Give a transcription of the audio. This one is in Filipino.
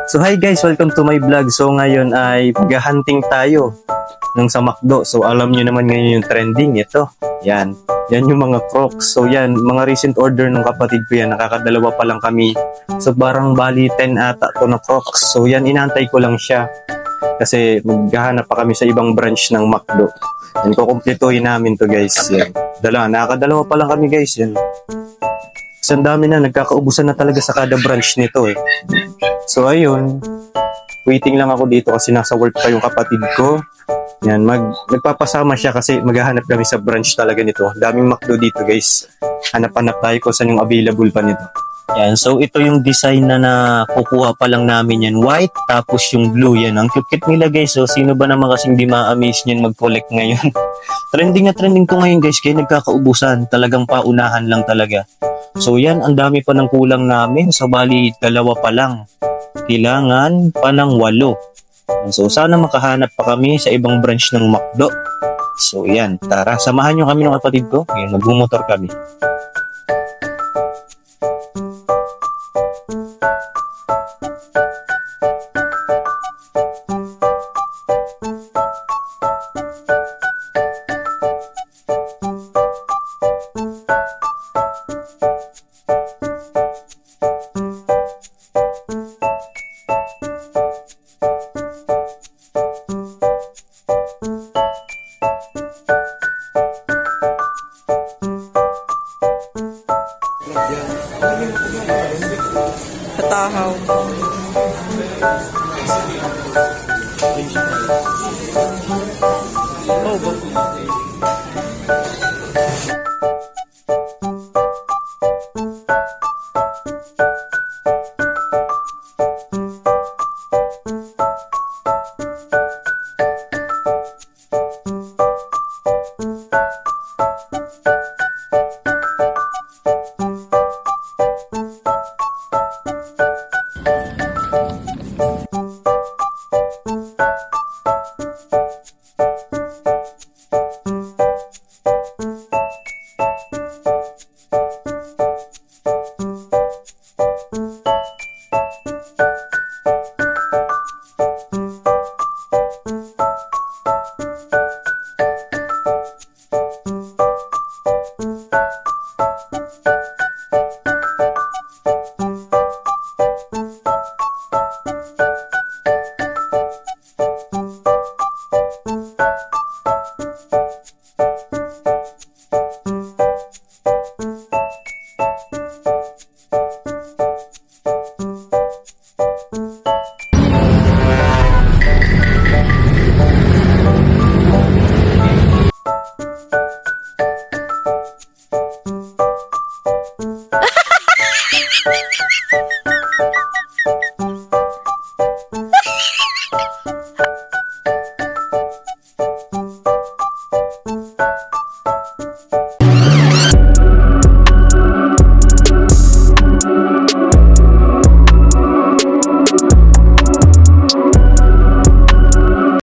So hi guys, welcome to my vlog. So ngayon ay mag-hunting tayo ng sa McDo. So alam nyo naman ngayon yung trending ito. Yan. Yan yung mga Crocs. So yan, mga recent order ng kapatid ko yan. Nakakadalawa pa lang kami. So parang bali 10 ata to na Crocs. So yan, inantay ko lang siya. Kasi maghahanap pa kami sa ibang branch ng McDo. Yan, kukumpletuhin namin to guys. Yan. Nakakadalawa pa lang kami guys. Yan. Kasi ang dami na, nagkakaubusan na talaga sa kada branch nito eh. So ayun, waiting lang ako dito kasi nasa work pa yung kapatid ko. Yan, nagpapasama siya kasi maghahanap kami sa branch talaga nito. Daming McDo dito guys. Hanap-hanap tayo kung saan yung available pa nito. Yan, so ito yung design na nakukuha pa lang namin yan. White, tapos yung blue yan. Ang cute nila guys. So sino ba naman kasing di ma-amaze nyan mag-collect ngayon? Trending na trending to ngayon guys. Kaya nagkakaubusan. Talagang paunahan lang talaga. So yan, ang dami pa ng kulang namin. So bali, dalawa pa lang. Kailangan pa ng 8. So sana makahanap pa kami sa ibang branch ng McDo. So yan, tara, samahan nyo kami ng kapatid ko. Yan, magbumotor kami. Patahaw.